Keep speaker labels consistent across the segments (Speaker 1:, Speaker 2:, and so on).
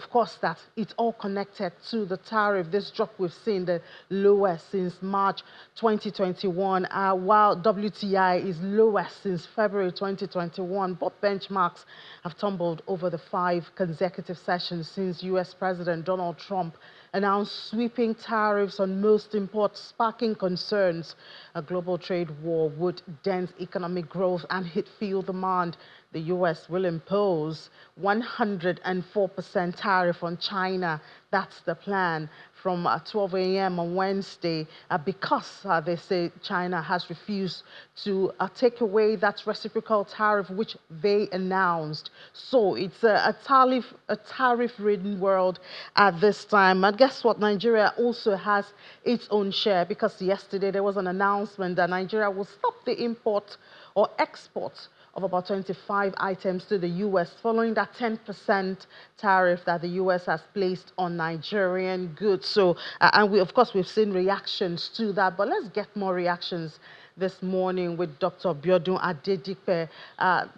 Speaker 1: of course, that it's all connected to the tariff. This drop we've seen the lowest since March 2021, while WTI is lowest since February 2021. Both benchmarks have tumbled over the 5 consecutive sessions since U.S. President Donald Trump announced sweeping tariffs on most imports, sparking concerns. A global trade war would dent economic growth and hit fuel demand. The U.S. will impose 104% tariff on China. That's the plan from 12 a.m. on Wednesday because they say China has refused to take away that reciprocal tariff which they announced. So it's a tariff-ridden world at this time. And guess what? Nigeria also has its own share because yesterday there was an announcement that Nigeria will stop the import or export of about 25 items to the U.S. following that 10% tariff that the U.S. has placed on Nigerian goods. So, and we, of course, we've seen reactions to that, but let's get more reactions this morning with Dr. Adedipe,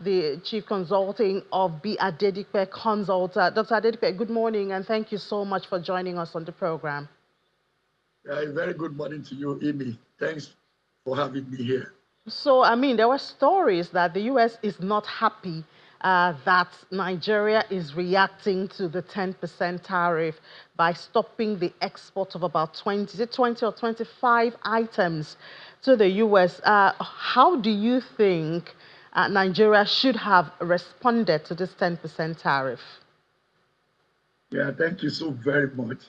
Speaker 1: the Chief Consulting of Adedipe Consult. Dr. Adedipe, good morning, and thank you so much for joining us on the program.
Speaker 2: Very good morning to you, Amy. Thanks for having me here.
Speaker 1: So, I mean, there were stories that the U.S. is not happy that Nigeria is reacting to the 10% tariff by stopping the export of about 20 or 25 items to the U.S. How do you think Nigeria should have responded to this 10% tariff?
Speaker 2: Yeah, thank you so very much.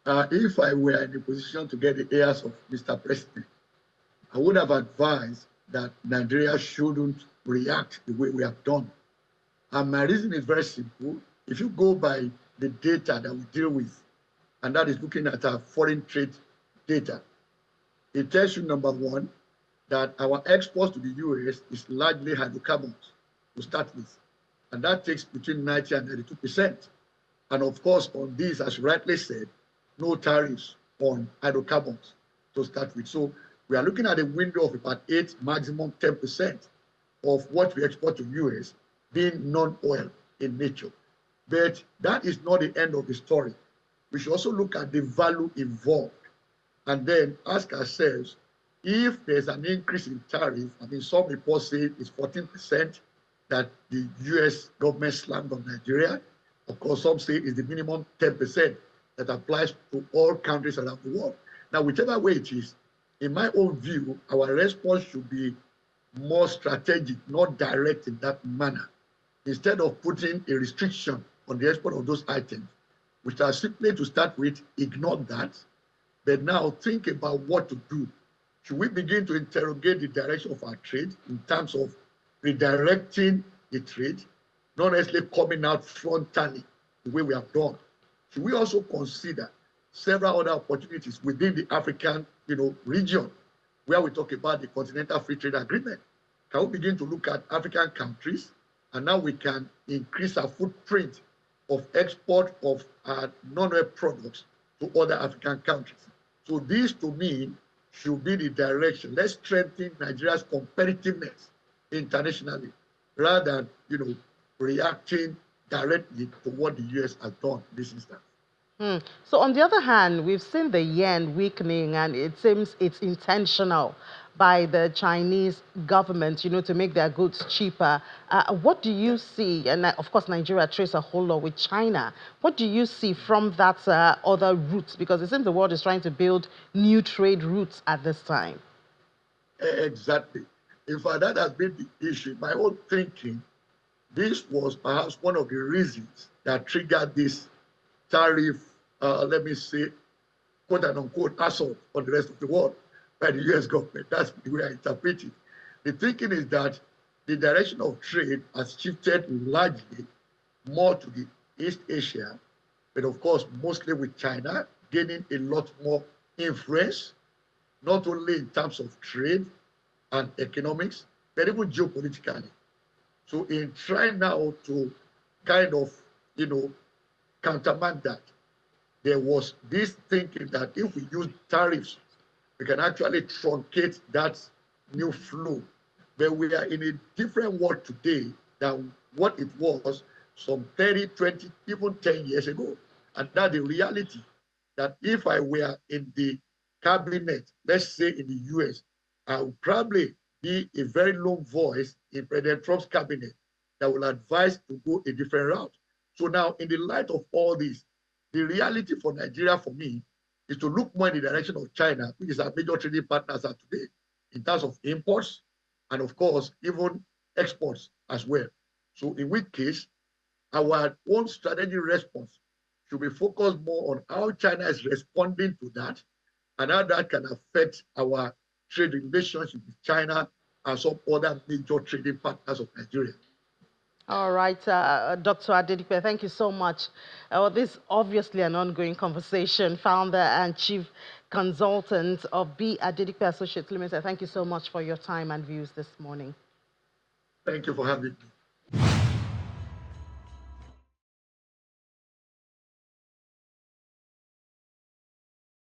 Speaker 2: If I were in a position to get the ears of Mr. President, I would have advised that Nigeria shouldn't react the way we have done. And my reason is very simple. If you go by the data that we deal with, and that is looking at our foreign trade data, it tells you, number one, that our exports to the US is largely hydrocarbons to start with. And that takes between 90 and 92%. And of course, on this, as you rightly said, no tariffs on hydrocarbons to start with. So we are looking at a window of about 8, maximum 10% of what we export to US being non-oil in nature. But that is not the end of the story. We should also look at the value involved and then ask ourselves, if there's an increase in tariff, I mean, some reports say it's 14% that the US government slammed on Nigeria. Of course, some say it's the minimum 10% that applies to all countries around the world. Now, whichever way it is, in my own view, our response should be more strategic, not direct in that manner. Instead of putting a restriction on the export of those items, we shall simply, to start with, ignore that, but now think about what to do. Should we begin to interrogate the direction of our trade in terms of redirecting the trade, not necessarily coming out frontally the way we have done? Should we also consider several other opportunities within the African region, where we talk about the Continental Free Trade Agreement? Can we begin to look at African countries, and now we can increase our footprint of export of non-oil products to other African countries? So this, to me, should be the direction. Let's strengthen Nigeria's competitiveness internationally, rather than reacting directly to what the US has done in this instance.
Speaker 1: So on the other hand, we've seen the yen weakening, and it seems it's intentional by the Chinese government, to make their goods cheaper. What do you see? And of course, Nigeria trades a whole lot with China. What do you see from that other routes? Because it seems the world is trying to build new trade routes at this time.
Speaker 2: Exactly. In fact, that has been the issue. My own thinking, this was perhaps one of the reasons that triggered this tariff, let me say, quote unquote, assault on the rest of the world by the US government. That's the way I interpret it. The thinking is that the direction of trade has shifted largely more to the East Asia, but of course, mostly with China gaining a lot more influence, not only in terms of trade and economics, but even geopolitically. So in trying now to kind of, countermand that, there was this thinking that if we use tariffs, we can actually truncate that new flow. But we are in a different world today than what it was some 30, 20, even 10 years ago. And that's the reality, that if I were in the cabinet, let's say in the US, I would probably be a very lone voice in President Trump's cabinet that will advise to go a different route. So now, in the light of all this, the reality for Nigeria, for me, is to look more in the direction of China, which is our major trading partners are today, in terms of imports and, of course, even exports as well. So in which case, our own strategy response should be focused more on how China is responding to that and how that can affect our trade relationship with China and some other major trading partners of Nigeria.
Speaker 1: All right, Dr. Adedipe, thank you so much. This is obviously an ongoing conversation. Founder and Chief Consultant of B. Adedipe Associates Limited, thank you so much for your time and views this morning.
Speaker 2: Thank you for having me.